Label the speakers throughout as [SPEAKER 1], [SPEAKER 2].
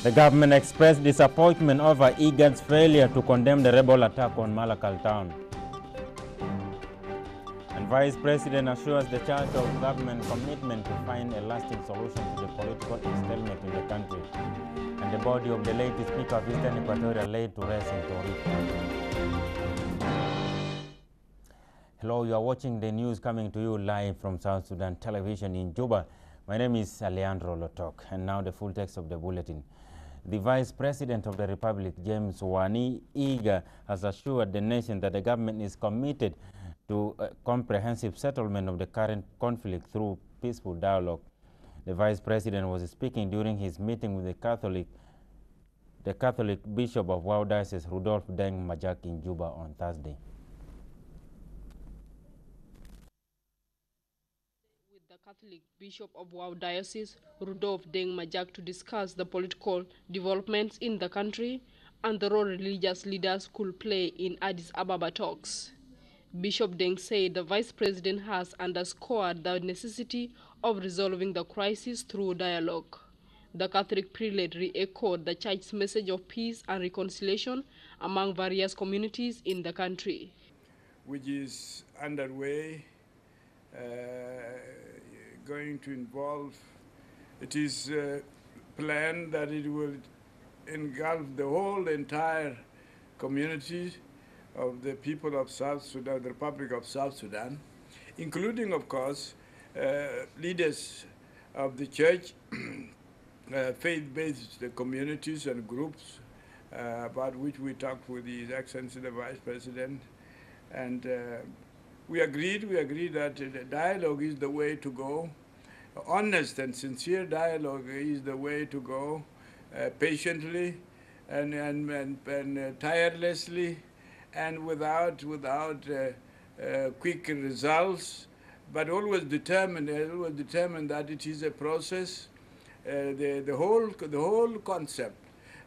[SPEAKER 1] The government expressed disappointment over IGAD's failure to condemn the rebel attack on Malakal town. And Vice President assures the charge of government commitment to find a lasting solution to the political stalemate in the country. And the body of the late Speaker of Eastern Equatoria laid to rest in Torit. Hello, you are watching the news coming to you live from South Sudan Television in Juba. My name is Alejandro Lotok, and now the full text of the bulletin. The Vice President of the Republic, James Wani Iga, has assured the nation that the government is committed to a comprehensive settlement of the current conflict through peaceful dialogue. The Vice President was speaking during his meeting with the Catholic Bishop of Wau Diocese, Rudolph Deng Majak, in Juba on Thursday.
[SPEAKER 2] Catholic Bishop of Wau Diocese, Rudolph Deng Majak, to discuss the political developments in the country and the role religious leaders could play in Addis Ababa talks. Bishop Deng said the Vice President has underscored the necessity of resolving the crisis through dialogue. The Catholic prelate re-echoed the Church's message of peace and reconciliation among various communities in the country,
[SPEAKER 3] which is underway. Going to involve, it is planned that it will engulf the whole entire community of the people of South Sudan, the Republic of South Sudan, including, of course, leaders of the church, faith-based communities and groups about which we talked with His Excellency the Vice President, and we agreed that the dialogue is the way to go. Honest and sincere dialogue is the way to go, patiently and tirelessly, and without quick results, but always determined that it is a process. The whole concept,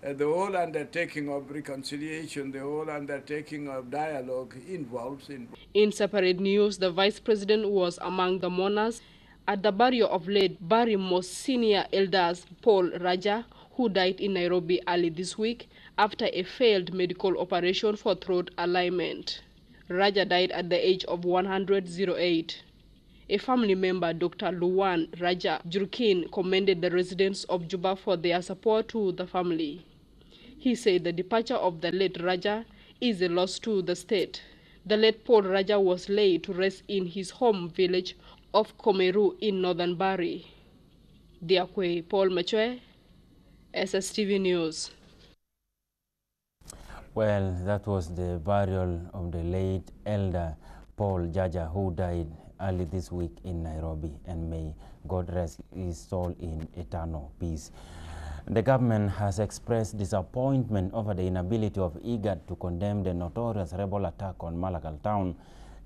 [SPEAKER 3] the whole undertaking of reconciliation, the whole undertaking of dialogue involves.
[SPEAKER 2] In separate news, the Vice President was among the mourners at the burial of late Barimo's senior elders Paul Raja, who died in Nairobi early this week after a failed medical operation for throat alignment. Raja died at the age of 108. A family member, Dr. Luwan Raja Jurkin, commended the residents of Juba for their support to the family. He said the departure of the late Raja is a loss to the state. The late Paul Raja was laid to rest in his home village of Komeru in northern Bari. Diakwe Paul Machwe, SSTV News.
[SPEAKER 1] Well, that was the burial of the late elder Paul Jaja, who died early this week in Nairobi, and may God rest his soul in eternal peace. The government has expressed disappointment over the inability of IGAD to condemn the notorious rebel attack on Malakal town.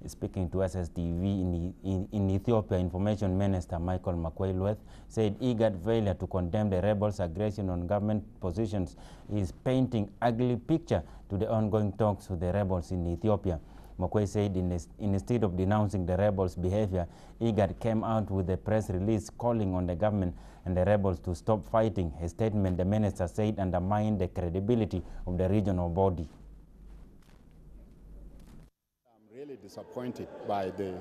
[SPEAKER 1] Speaking to SSTV in Ethiopia, Information Minister Michael Makwei said IGAD failure to condemn the rebels' aggression on government positions is painting ugly picture to the ongoing talks with the rebels in Ethiopia. Makwei said instead of denouncing the rebels' behavior, IGAD came out with a press release calling on the government and the rebels to stop fighting, a statement the minister said undermined the credibility of the regional body.
[SPEAKER 4] I'm really disappointed by the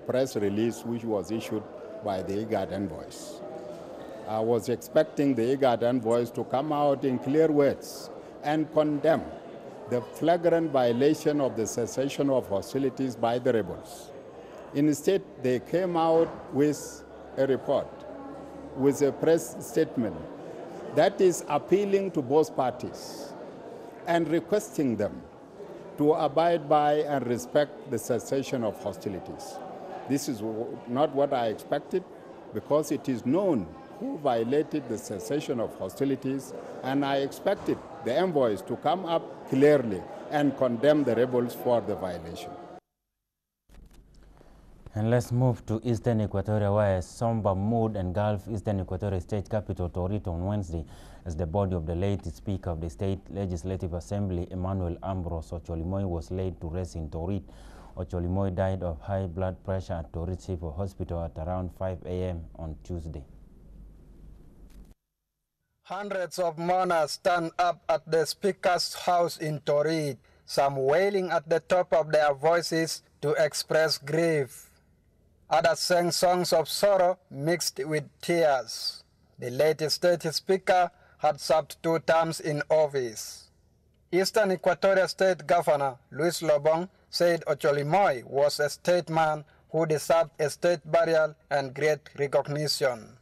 [SPEAKER 4] press release which was issued by the IGAD envoys. I was expecting the IGAD envoys to come out in clear words and condemn the flagrant violation of the cessation of hostilities by the rebels. Instead, they came out with a report, with a press statement that is appealing to both parties and requesting them to abide by and respect the cessation of hostilities. This is not what I expected, because it is known who violated the cessation of hostilities, and I expected the envoys to come up clearly and condemn the rebels for the violation.
[SPEAKER 1] And let's move to Eastern Equatoria, where a somber mood engulfed Eastern Equatoria state capital Torit on Wednesday as the body of the late Speaker of the State Legislative Assembly, Emmanuel Ambrose Ocholimoy, was laid to rest in Torit. Ocholimoy died of high blood pressure at Torit Civil Hospital at around 5 a.m. on Tuesday.
[SPEAKER 5] Hundreds of mourners stand up at the Speaker's house in Torit, some wailing at the top of their voices to express grief. Others sang songs of sorrow mixed with tears. The late state speaker had served 2 terms in office. Eastern Equatoria State Governor Luis Lobong said Ocholimoy was a statesman who deserved a state burial and great recognition.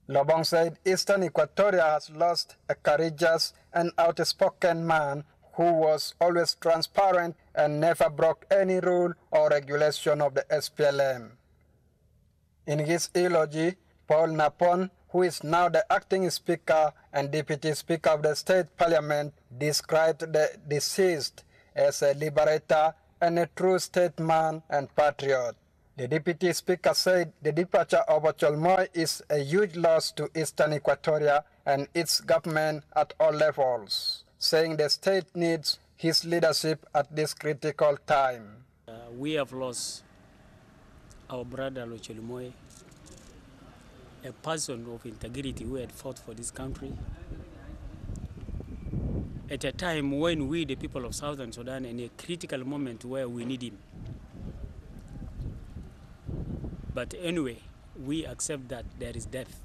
[SPEAKER 5] Lobong said Eastern Equatoria has lost a courageous and outspoken man who was always transparent and never broke any rule or regulation of the SPLM. In his eulogy, Paul Napon, who is now the acting speaker and deputy speaker of the state parliament, described the deceased as a liberator and a true statesman and patriot. The deputy speaker said the departure of Ocholimoy is a huge loss to Eastern Equatoria and its government at all levels, saying the state needs his leadership at this critical time.
[SPEAKER 6] We have lost our brother Ocholimoy, a person of integrity who had fought for this country at a time when we, the people of Southern Sudan, in a critical moment where we need him. But anyway, we accept that there is death.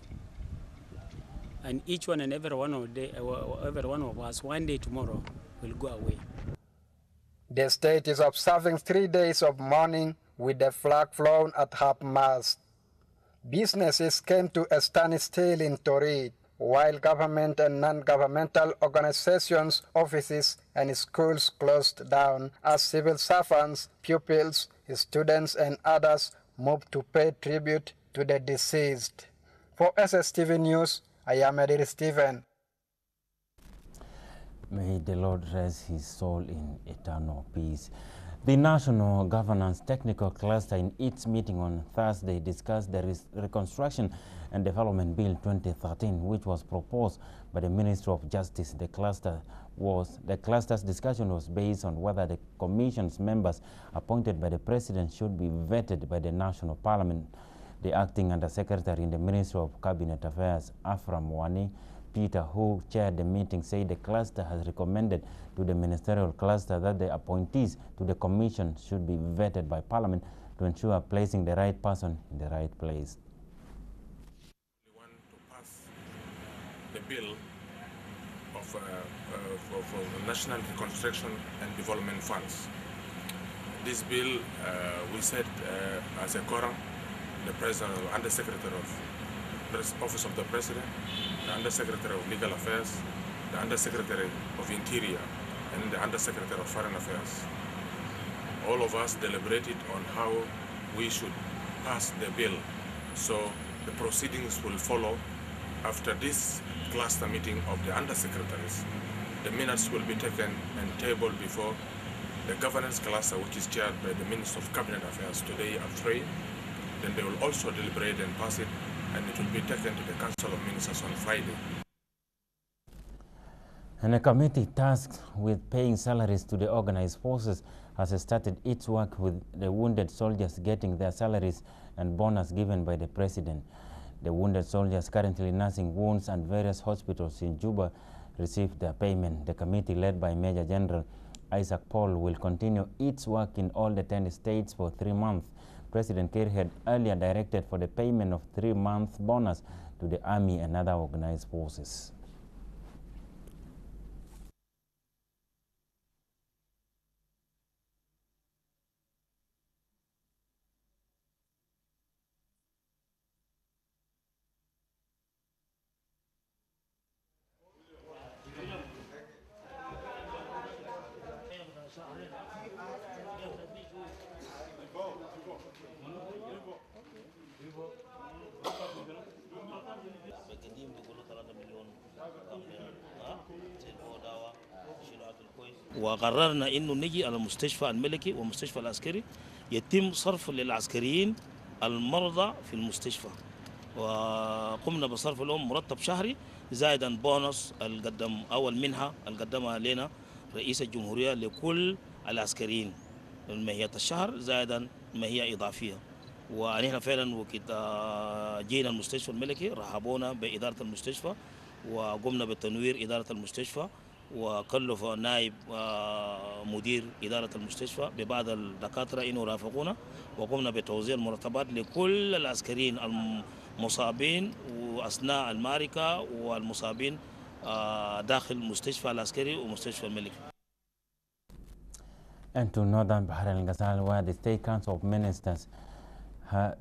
[SPEAKER 6] And each one and every one of us, one day tomorrow, will go away.
[SPEAKER 5] The state is observing 3 days of mourning with the flag flown at half-mast. Businesses came to a standstill in Torit, while government and non-governmental organizations, offices, and schools closed down as civil servants, pupils, students, and others moved to pay tribute to the deceased. For SSTV News, I am Edir Stephen.
[SPEAKER 1] May the Lord rest his soul in eternal peace. The National Governance Technical Cluster in its meeting on Thursday discussed the Reconstruction and Development Bill 2013, which was proposed by the Ministry of Justice. The cluster's discussion was based on whether the Commission's members appointed by the President should be vetted by the National Parliament. The acting Undersecretary in the Ministry of Cabinet Affairs, Afram Wani Peter, who chaired the meeting, said the cluster has recommended to the ministerial cluster that the appointees to the Commission should be vetted by Parliament to ensure placing the right person in the right place.
[SPEAKER 7] We want to pass the bill for the National Reconstruction and Development Funds. This bill, we said as a quorum, the President, Undersecretary of Office of the President, the Undersecretary of Legal Affairs, the Undersecretary of Interior, and the Undersecretary of Foreign Affairs. All of us deliberated on how we should pass the bill. So the proceedings will follow after this cluster meeting of the Undersecretaries. The minutes will be taken and tabled before the governance cluster, which is chaired by the Minister of Cabinet Affairs today at 3. Then they will also deliberate and pass it, and it will be taken to the Council of Ministers on Friday.
[SPEAKER 1] And a committee tasked with paying salaries to the organized forces has started its work with the wounded soldiers getting their salaries and bonus given by the President. The wounded soldiers currently nursing wounds at various hospitals in Juba received their payment. The committee, led by Major General Isaac Paul, will continue its work in all the 10 states for 3 months. President Kiir had earlier directed for the payment of 3-month bonus to the Army and other organized forces.
[SPEAKER 8] وقررنا انه نجي على المستشفى الملكي والمستشفى العسكري يتم صرف للعسكريين المرضى في المستشفى، وقمنا بصرف لهم مرتب شهري زائدا بونص القدم او المنحه القدمها لنا رئيس الجمهوريه لكل العسكريين، ماهيه الشهر زائدا ماهيه اضافيه. ونحن فعلا وقت جينا المستشفى الملكي رحبونا بإدارة المستشفى وقمنا بتنوير إدارة المستشفى وكلف نائب مدير إدارة المستشفى ببعض الدكاترة إنه يرافقونا وقمنا بتوزيع المرتبات لكل العسكريين المصابين وأثناء المعركة والمصابين داخل المستشفى العسكري ومستشفى الملكي.
[SPEAKER 1] And to northern Bahr el-Ghazal, where the State Council of Ministers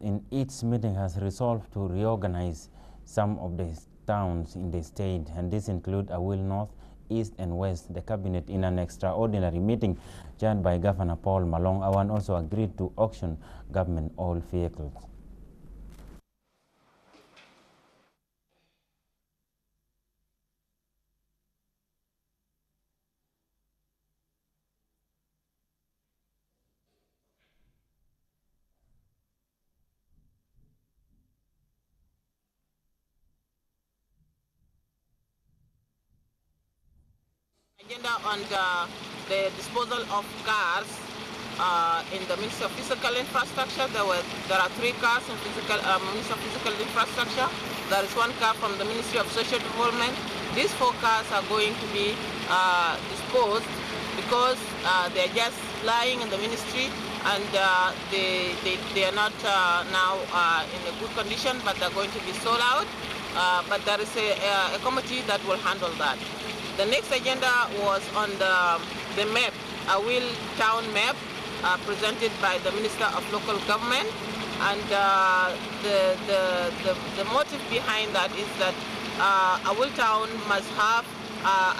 [SPEAKER 1] in its meeting has resolved to reorganize some of the towns in the state, and this include Awil North, East and West. The cabinet, in an extraordinary meeting chaired by Governor Paul Malong Awan, also agreed to auction government oil vehicles.
[SPEAKER 9] Agenda on the disposal of cars in the Ministry of Physical Infrastructure. There are 3 cars in Ministry of Physical Infrastructure. There is 1 car from the Ministry of Social Development. These 4 cars are going to be disposed because they are just lying in the ministry and they are not now in a good condition, but they are going to be sold out. But there is a committee that will handle that. The next agenda was on the map, a Awil town map presented by the Minister of Local Government, and the motive behind that is that Awil town must have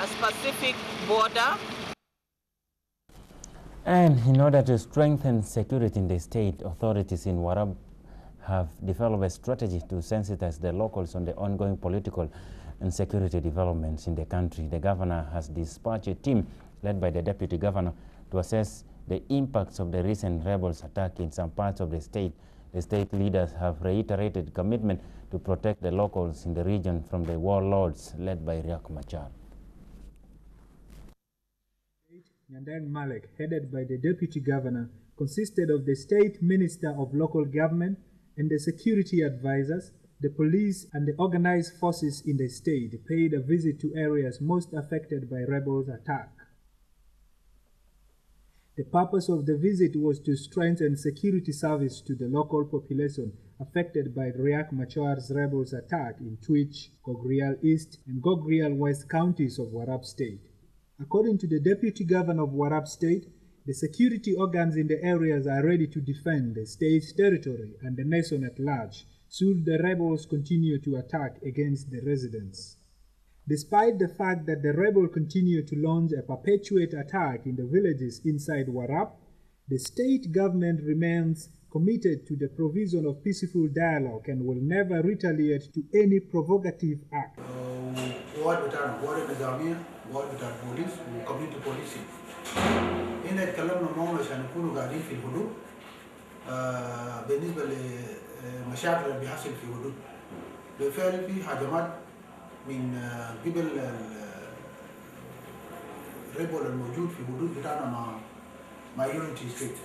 [SPEAKER 9] a specific border.
[SPEAKER 1] And in order to strengthen security in the state, authorities in Warab have developed a strategy to sensitize the locals on the ongoing political and security developments in the country. The governor has dispatched a team led by the deputy governor to assess the impacts of the recent rebels' attack in some parts of the state. The state leaders have reiterated commitment to protect the locals in the region from the warlords led by Riek Machar.
[SPEAKER 10] Nyandeng Malek, headed by the deputy governor, consisted of the state minister of local government and the security advisors. The police and the organized forces in the state paid a visit to areas most affected by rebels' attack. The purpose of the visit was to strengthen security service to the local population affected by Riek Machar's rebels' attack in Twitch, Gogrial East, and Gogrial West counties of Warab State. According to the deputy governor of Warab State, the security organs in the areas are ready to defend the state's territory and the nation at large should the rebels continue to attack against the residents. Despite the fact that the rebels continue to launch a perpetuate attack in the villages inside Warab, the state government remains committed to the provision of peaceful dialogue and will never retaliate to any provocative act.
[SPEAKER 11] مشاكل اللي بيحصل في حدود بالفعل في هجمات من قبل الريبول الموجود في حدود بتاعنا مع يونيتي ستيت،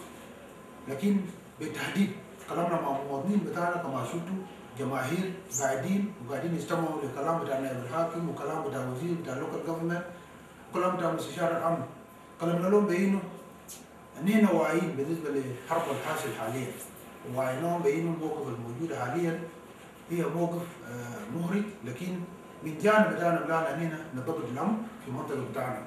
[SPEAKER 11] لكن بالتحديد كلامنا مع المواطنين بتاعنا كما شفتوا جماهير قاعدين يستمعوا لكلام بتاع نائب الحاكم وكلام بتاع وزير بتاع لوكال جوفرمنت وكلام بتاع مستشار الامن. كلامنا لهم بينه اننا واعيين بالنسبه للحرب الحاصل حاليا، وعينهم بينهم الموقف الموجود حاليا هي موقف مهرج، لكن من جانب بتاعنا بلعنا هنا نضبط الامن في المنطقه بتاعنا.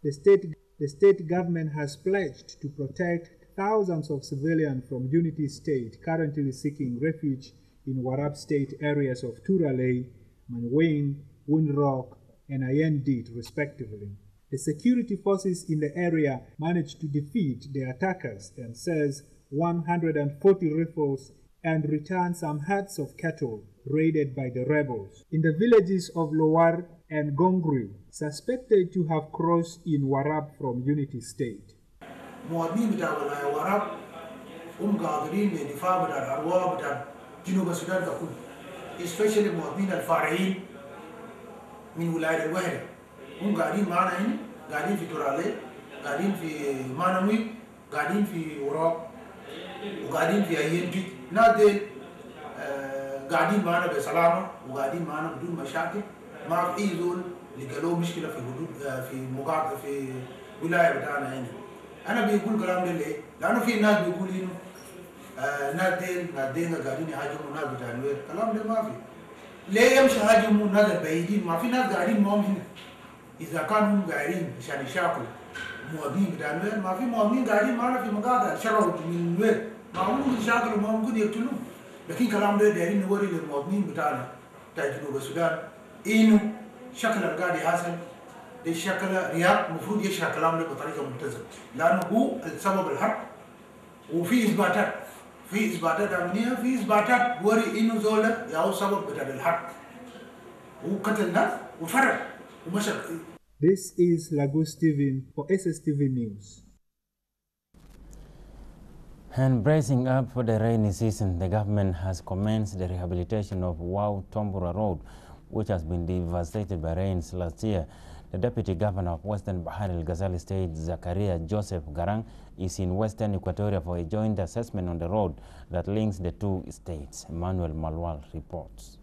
[SPEAKER 10] The state government has pledged to protect thousands of civilians from Unity State currently seeking refuge in Warab State areas of Turale, Manwain, Windrock, and Ayendit, respectively. The security forces in the area managed to defeat the attackers and says 140 rifles and return some herds of cattle raided by the rebels in the villages of Lowar and Gongri, suspected to have crossed in Warab from Unity State.
[SPEAKER 11] مواطنين بتاع ولاية وراب هم قادرين للدفاع بتاع الأرواح بتاع جنوب السودان ككل، especially مواطنين الفارعين من ولاية الوهرة هم قاعدين معنا هنا، قاعدين في تورالي، قاعدين في مانوي، قاعدين في وراق، وقاعدين في أيام جد ناس ديل قاعدين معنا بسلامة وقاعدين معنا بدون مشاكل ما في أي زول لقى له مشكلة في حدود في مقاطعة في ولاية بتاعنا هنا. أنا بيقول كلام ده ليه؟ لأنه في ناس بيقول إنه ناس ديل قاعدين يهاجموا ناس بتاع النوير، كلام ده ما في. ليه يمشي هاجموا ناس البعيدين؟ ما في ناس قاعدين معهم هنا. إذا كانوا هم قاعدين عشان يشاكلوا مواطنين بتاع النوير، ما في مواطنين قاعدين معنا في مقاطع شرعوا من النوير، ما ممكن يشاكلوا ما ممكن يقتلوهم. لكن كلام ده دايرين نوري للمواطنين بتاعنا بتاع جنوب السودان إنه شكل القاعد يحصل ده شكل رياض المفروض يشرح كلام ده بطريقة ملتزمة، لأنه هو السبب الحق وفي إثباتات. في إثباتات أمنية، في إثباتات وري إنه زولا ياهو سبب بتاع الحرب وقتل الناس وفرق ومشى.
[SPEAKER 10] This is Lagos TV for SSTV News.
[SPEAKER 1] And bracing up for the rainy season, the government has commenced the rehabilitation of Wau Tombura Road, which has been devastated by rains last year. The Deputy Governor of Western Bahar el-Ghazal State, Zakaria Joseph Garang, is in Western Equatoria for a joint assessment on the road that links the two states. Emmanuel Malwal reports.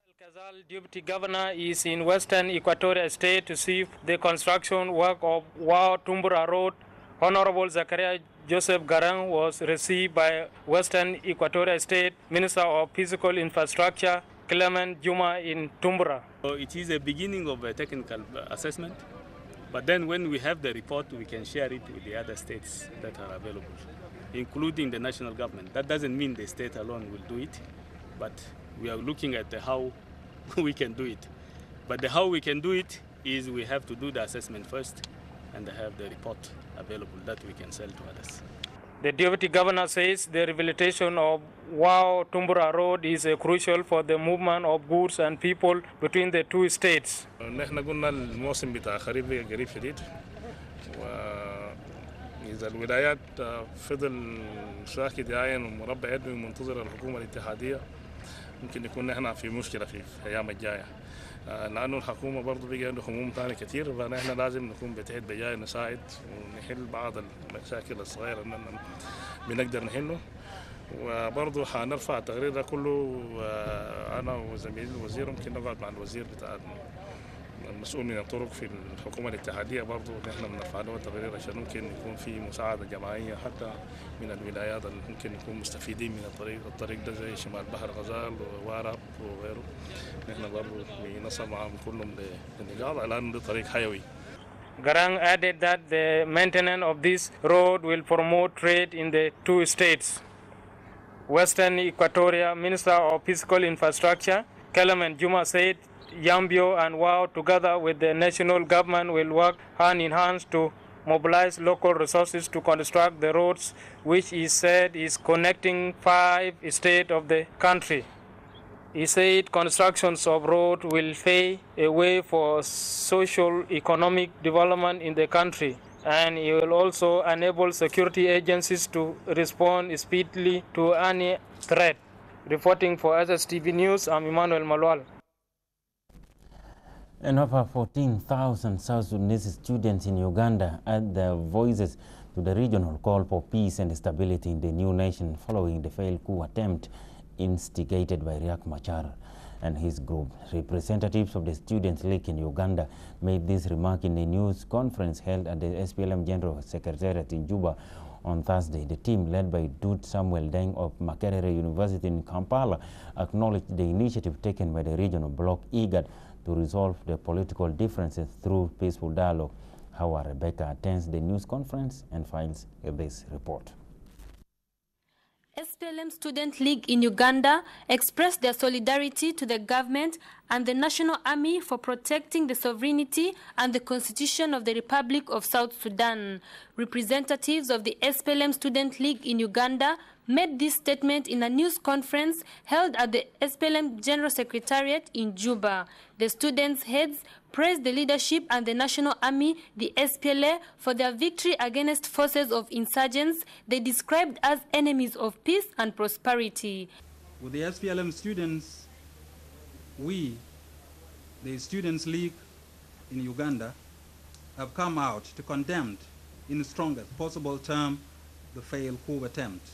[SPEAKER 12] Al-Ghazal Deputy Governor is in Western Equatoria State to see the construction work of Wau Tombura Road. Honorable Zakaria Joseph Garang was received by Western Equatoria State Minister of Physical Infrastructure, Clement Juma in Tumbura.
[SPEAKER 13] So it is a beginning of a technical assessment, but then when we have the report, we can share it with the other states that are available, including the national government. That doesn't mean the state alone will do it, but we are looking at how we can do it. But the how we can do it is we have to do the assessment first and have the report available that we can sell to others.
[SPEAKER 12] The Deputy Governor says the rehabilitation of Wau Tombura Road is crucial for the movement of goods and people between the two states.
[SPEAKER 7] نحن قلنا الموسم بتاع خريف قريب شديد، وإذا الولايات فضل ساكت عين ومربع يده منتظر الحكومة الاتحادية ممكن يكون نحن في مشكلة في الأيام الجاية، لأنه الحكومة برضو بقى عنده هموم ثانية كثير، فنحن لازم نكون بتحت بجاي نساعد ونحل بعض المشاكل الصغيرة اللي بنقدر نحله. وبرضو حنرفع التقرير ده كله أنا وزميلي الوزير، ممكن نقعد مع الوزير بتاع المسؤول من الطرق في الحكومة الاتحادية، برضو نحن بنرفع له التقرير عشان ممكن يكون في مساعدة جماعية حتى من الولايات اللي ممكن يكون مستفيدين من الطريق ده زي شمال بحر غزال ووارب وغيره. نحن برضو بنصل معهم كلهم للنجاح لأنه ده طريق حيوي.
[SPEAKER 12] Garang added that the maintenance of this road will promote trade in the two states. Western Equatoria Minister of Physical Infrastructure, Clement Juma, said Yambio and Wau, together with the national government, will work hand in hand to mobilize local resources to construct the roads, which he said is connecting 5 states of the country. He said constructions of roads will pave a way for social economic development in the country, and it will also enable security agencies to respond speedily to any threat. Reporting for SSTV News, I'm Emmanuel Malwal.
[SPEAKER 1] And over 14,000 South Sudanese students in Uganda add their voices to the regional call for peace and stability in the new nation following the failed coup attempt instigated by Riek Machar and his group. Representatives of the Students' League in Uganda made this remark in a news conference held at the SPLM General Secretariat in Juba on Thursday. The team, led by Dude Samuel Deng of Makerere University in Kampala, acknowledged the initiative taken by the regional bloc IGAD to resolve the political differences through peaceful dialogue. However, Rebecca attends the news conference and files this report.
[SPEAKER 14] SPLM Student League in Uganda expressed their solidarity to the government and the National Army for protecting the sovereignty and the constitution of the Republic of South Sudan. Representatives of the SPLM Student League in Uganda made this statement in a news conference held at the SPLM General Secretariat in Juba. The students' heads praised the leadership and the National Army, the SPLA, for their victory against forces of insurgents they described as enemies of peace and prosperity.
[SPEAKER 15] With the SPLM students, we, the Students' League in Uganda, have come out to condemn in the strongest possible term the failed coup attempt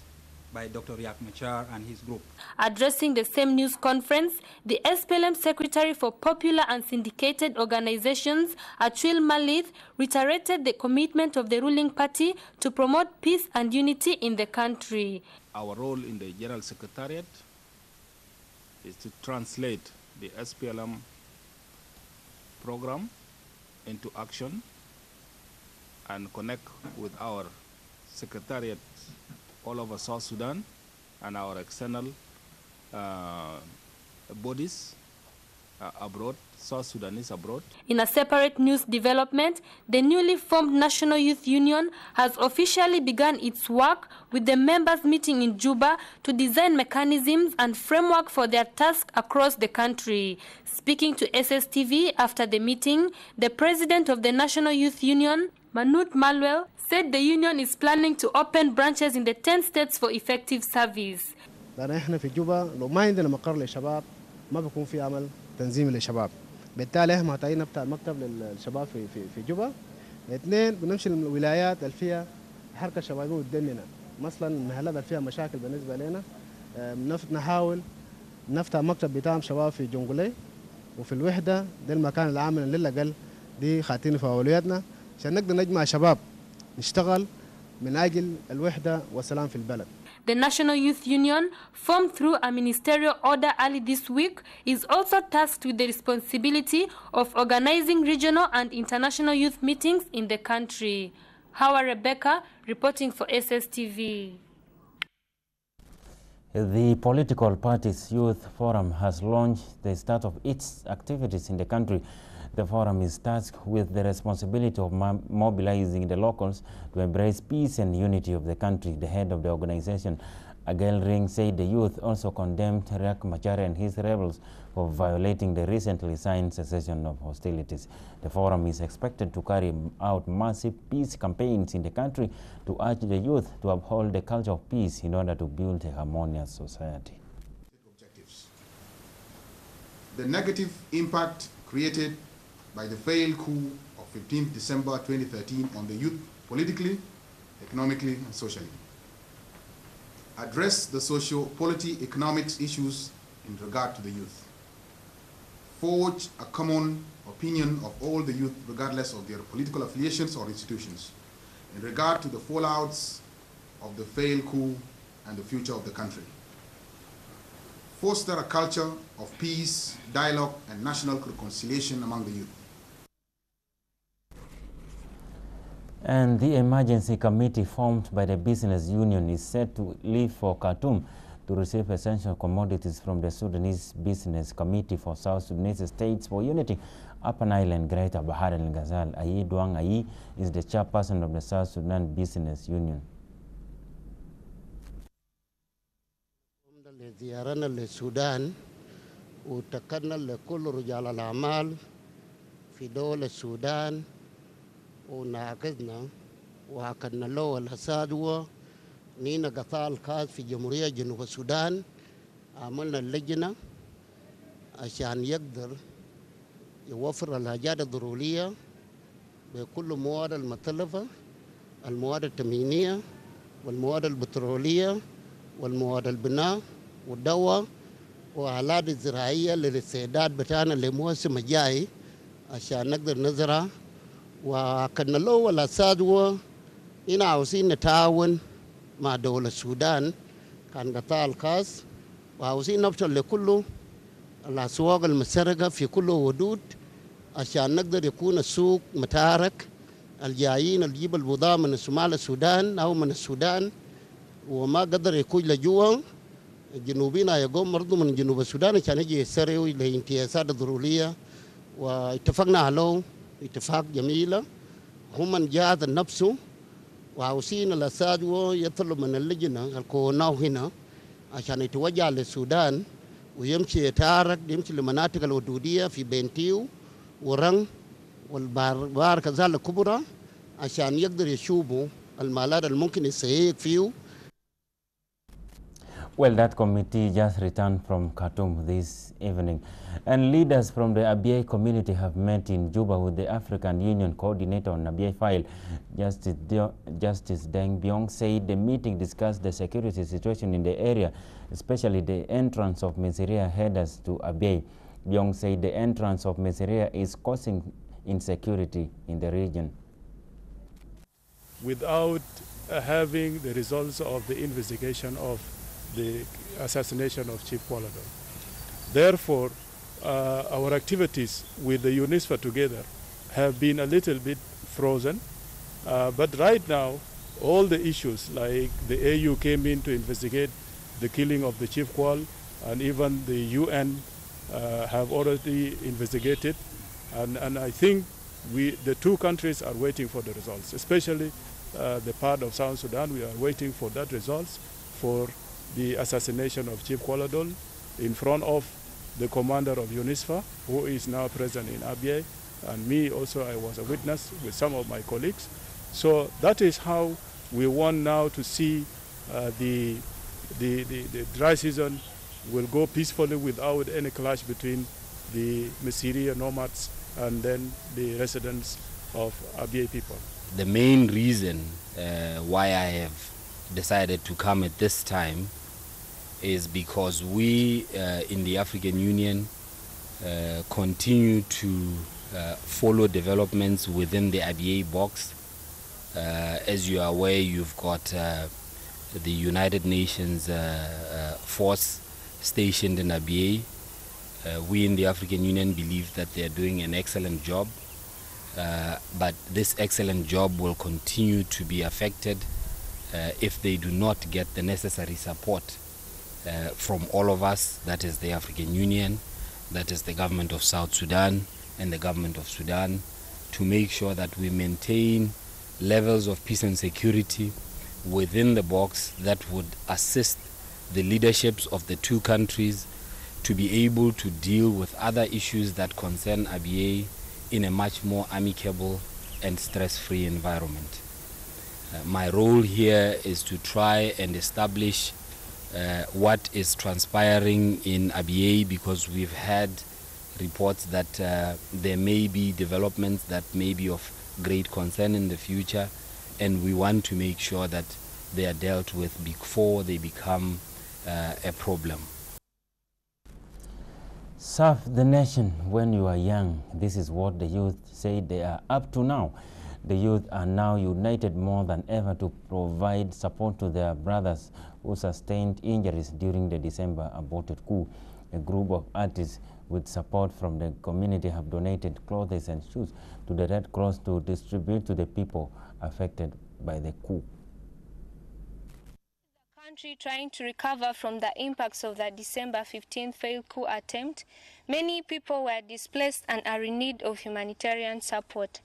[SPEAKER 15] by Dr. Riek Machar and his group.
[SPEAKER 14] Addressing the same news conference, the SPLM Secretary for Popular and Syndicated Organizations, Achil Malith, reiterated the commitment of the ruling party to promote peace and unity in the country.
[SPEAKER 16] Our role in the General Secretariat is to translate the SPLM program into action and connect with our secretariat all over South Sudan and our external bodies abroad, South Sudanese abroad.
[SPEAKER 14] In a separate news development, the newly formed National Youth Union has officially begun its work, with the members meeting in Juba to design mechanisms and framework for their task across the country. Speaking to SSTV after the meeting, the president of the National Youth Union, Manut Malwell, said the union is planning to open branches in the 10 states for effective service.
[SPEAKER 17] لأن إحنا في جوبا لو ما عندنا مقر للشباب ما بيكون في عمل تنظيم للشباب. بالتالي إحنا محتاجين نفتح مكتب للشباب في جوبا. اثنين بنمشي للولايات اللي فيها حركة شبابية قدامنا. مثلا المحلات اللي فيها مشاكل بالنسبة لنا نحاول نفتح مكتب بتاع شباب في جونغولي وفي الوحدة. ده المكان العام اللي للأقل دي خاطين في أولوياتنا عشان نقدر نجمع شباب نشتغل من أجل الوحدة والسلام في البلد.
[SPEAKER 14] The National Youth Union, formed through a ministerial order early this week, is also tasked with the responsibility of organizing regional and international youth meetings in the country. Hawa Rebecca, reporting for SSTV.
[SPEAKER 1] The Political Parties Youth Forum has launched the start of its activities in the country. The forum is tasked with the responsibility of mobilizing the locals to embrace peace and unity of the country. The head of the organization, Agel Ring, said the youth also condemned Riek Machar and his rebels for violating the recently signed cessation of hostilities. The forum is expected to carry out massive peace campaigns in the country to urge the youth to uphold the culture of peace in order to build a harmonious society.
[SPEAKER 18] Objectives. The negative impact created by the failed coup of 15 December 2013 on the youth politically, economically, and socially. Address the socio-political economics issues in regard to the youth. Forge a common opinion of all the youth regardless of their political affiliations or institutions in regard to the fallouts of the failed coup and the future of the country. Foster a culture of peace, dialogue, and national reconciliation among the youth.
[SPEAKER 1] And the emergency committee formed by the business union is set to leave for Khartoum to receive essential commodities from the Sudanese Business Committee for South Sudanese States for Unity, Upper Nile and Greater Bahar al-Ghazal. Ayi Duang Ayi is the chairperson of the South Sudan Business Union.
[SPEAKER 19] زيارنا للسودان وتكنا لكل رجال الأعمال في دولة السودان ونعقدنا وعقدنا له الأسادوة نينا قطاع الخاص في جمهورية جنوب السودان. عملنا اللجنة عشان يقدر يوفر الحاجات الضرورية بكل مواد المختلفة، المواد التموينية والمواد البترولية والمواد البناء والدواء وآلات الزراعية للاستعداد بتاعنا للموسم الجاي عشان نقدر نزرع. وكنا له الأسادوة هنا عاوزين نتعاون مع دولة السودان كان قطاع الخاص وعاوزين نوصل لكل الأسواق المشتركة في كل حدود عشان نقدر يكون السوق متحرك. الجايين اللي يجيب البضاعة من شمال السودان أو من السودان وما قدر يكون لجوا الجنوبيين يقوم برضو من جنوب السودان عشان يجي يسرعوا لانتهاءات الضرورية. واتفقنا على اتفاق جميلة هم جاهز نفسه وعاوزين الأسادوة يطلب من اللجنة الكوناو هنا عشان يتوجه للسودان ويمشي يتحرك يمشي لمناطق الحدودية في بنتيو ورنج والبار كذلك كبرى عشان يقدر يشوفوا المالات اللي ممكن يستهيك فيه.
[SPEAKER 1] Well, that committee just returned from Khartoum this evening, and leaders from the Abyei community have met in Juba with the African Union coordinator on Abyei file. Justice Deng Byong said the meeting discussed the security situation in the area, especially the entrance of Mesiria headers to Abyei. Byong said the entrance of Mesiria is causing insecurity in the region.
[SPEAKER 20] Without having the results of the investigation of the assassination of Chief Kwaladon. Therefore, our activities with the UNISFA together have been a little bit frozen. But right now, all the issues like the AU came in to investigate the killing of the Chief Kwal, and even the UN have already investigated. And I think the two countries are waiting for the results, especially the part of South Sudan. We are waiting for that results for the assassination of Chief Kwaladon in front of the commander of UNISFA, who is now present in Abyei, and me also, I was a witness with some of my colleagues. So that is how we want now to see the dry season will go peacefully without any clash between the Mesiria nomads and then the residents of Abyei people.
[SPEAKER 21] The main reason why I have decided to come at this time is because we in the African Union continue to follow developments within the Abyei box. As you are aware, you've got the United Nations force stationed in Abyei. We in the African Union believe that they are doing an excellent job, but this excellent job will continue to be affected if they do not get the necessary support from all of us, that is the African Union, that is the government of South Sudan and the government of Sudan, to make sure that we maintain levels of peace and security within the box that would assist the leaderships of the two countries to be able to deal with other issues that concern Abyei in a much more amicable and stress-free environment. My role here is to try and establish what is transpiring in Abyei, because we've had reports that there may be developments that may be of great concern in the future, and we want to make sure that they are dealt with before they become a problem.
[SPEAKER 1] Serve the nation when you are young. This is what the youth say they are up to now. The youth are now united more than ever to provide support to their brothers who sustained injuries during the December aborted coup. A group of artists with support from the community have donated clothes and shoes to the Red Cross to distribute to the people affected by the coup.
[SPEAKER 14] Country trying to recover from the impacts of the December 15th failed coup attempt, many people were displaced and are in need of humanitarian support.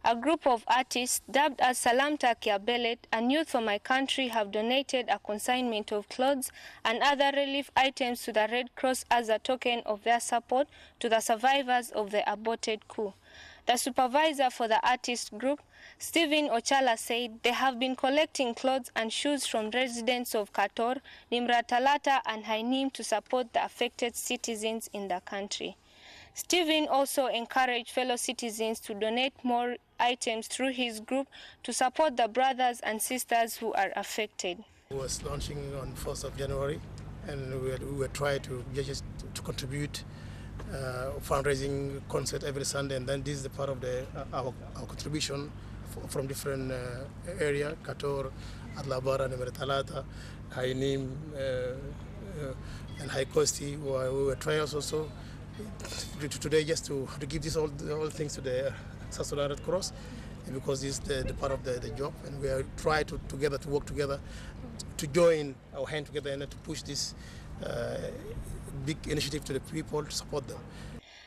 [SPEAKER 14] A group of artists dubbed as Salamta Kiabelet and Youth for My Country have donated a consignment of clothes and other relief items to the Red Cross as a token of their support to the survivors of the aborted coup. The supervisor for the artist group, Stephen Ochala, said they have been collecting clothes and shoes from residents of Kator, Nimratalata and Hainim to support the affected citizens in the country. Stephen also encouraged fellow citizens to donate more items through his group to support the brothers and sisters who are affected.
[SPEAKER 22] It was launching on 1st of January, and we were trying to contribute fundraising concert every Sunday, and then this is the part of our contribution from different area, Kator, Adlabara, Nimratalata, Hainim, and High Costi. We were trying also today just to give this all things to the South Sudan Red Cross, because this is the part of the job, and we are trying to work together to join our hand together and to push this big initiative to the people to support them.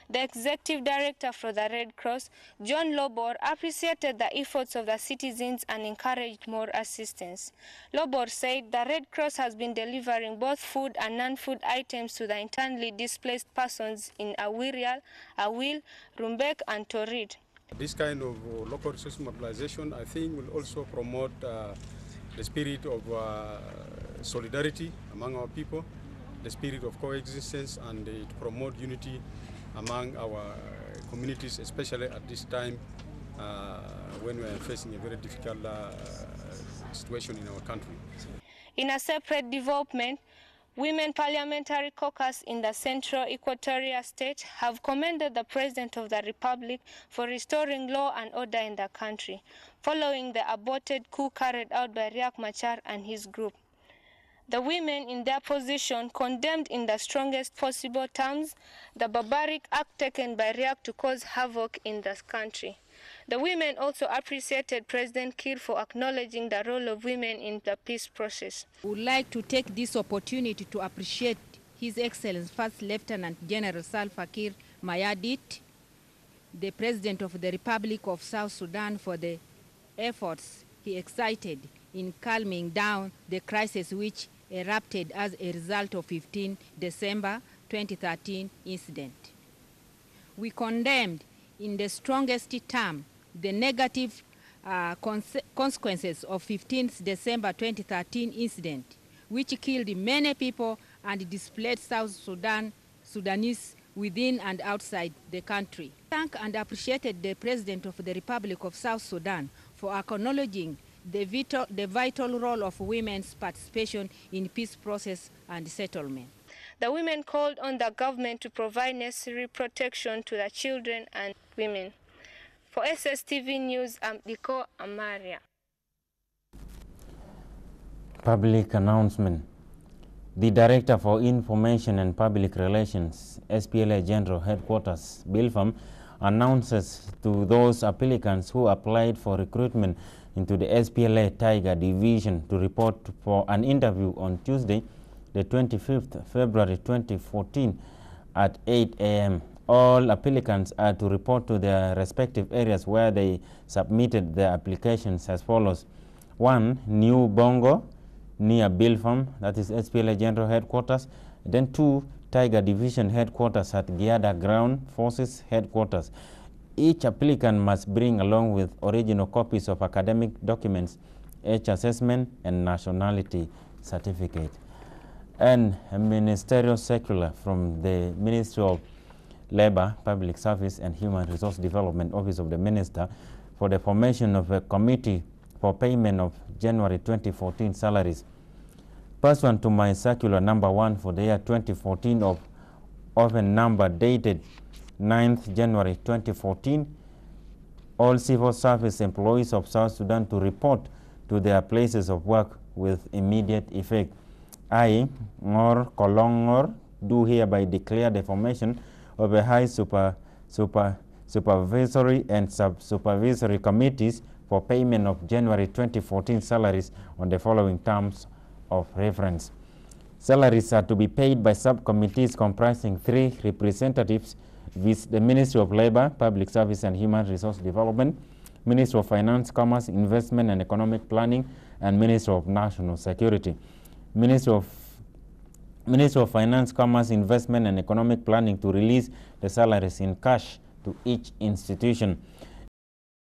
[SPEAKER 14] The executive director for the Red Cross, John Lobor, appreciated the efforts of the citizens and encouraged more assistance. Lobor said the Red Cross has been delivering both food and non-food items to the internally displaced persons in Awirial, Awil, Rumbek and Torit.
[SPEAKER 23] This kind of local resource mobilization, I think, will also promote
[SPEAKER 2] the spirit of solidarity among our people, the spirit of coexistence, and to promote unity among our communities, especially at this time when we are facing a very difficult situation in our country.
[SPEAKER 14] In a separate development, Women Parliamentary Caucus in the Central Equatoria State have commended the President of the Republic for restoring law and order in the country, following the aborted coup carried out by Riek Machar and his group. The women in their position condemned in the strongest possible terms the barbaric act taken by Riek to cause havoc in the country. The women also appreciated President Kiir for acknowledging the role of women in the peace process.
[SPEAKER 3] We would like to take this opportunity to appreciate His Excellency First Lieutenant General Salva Kiir Mayardit, the President of the Republic of South Sudan, for the efforts he excited in calming down the crisis which erupted as a result of 15 December 2013 incident. We condemned in the strongest term the negative consequences of 15 December 2013 incident, which killed many people and displaced South Sudanese within and outside the country. Thank and appreciated the President of the Republic of South Sudan for acknowledging the vital role of women's participation in peace process and settlement.
[SPEAKER 14] The women called on the government to provide necessary protection to the children and women. For SSTV News, I'm Diko Amaria.
[SPEAKER 1] Public announcement. The Director for Information and Public Relations, SPLA General Headquarters, Bilfam, announces to those applicants who applied for recruitment into the SPLA Tiger Division to report for an interview on Tuesday, the 25th February 2014 at 8 a.m. All applicants are to report to their respective areas where they submitted their applications as follows. 1. New Bongo, near Bilfam, that is SPLA General Headquarters. Then 2. Tiger Division Headquarters at Giada Ground Forces Headquarters. Each applicant must bring along with original copies of academic documents, age assessment, and nationality certificate. And a ministerial circular from the Ministry of Labor, Public Service and Human Resource Development, Office of the Minister, for the formation of a committee for payment of January 2014 salaries. Pursuant to my circular number 1 for the year 2014 of a number dated 9th January 2014, all civil service employees of South Sudan to report to their places of work with immediate effect. I, Ngor Kolongor, do hereby declare the formation of a high supervisory and sub-supervisory committees for payment of January 2014 salaries on the following terms of reference. Salaries are to be paid by subcommittees comprising 3 representatives with the Ministry of Labor, Public Service and Human Resource Development, Ministry of Finance, Commerce, Investment and Economic Planning, and Ministry of National Security. Ministry of Finance, Commerce, Investment and Economic Planning to release the salaries in cash to each institution.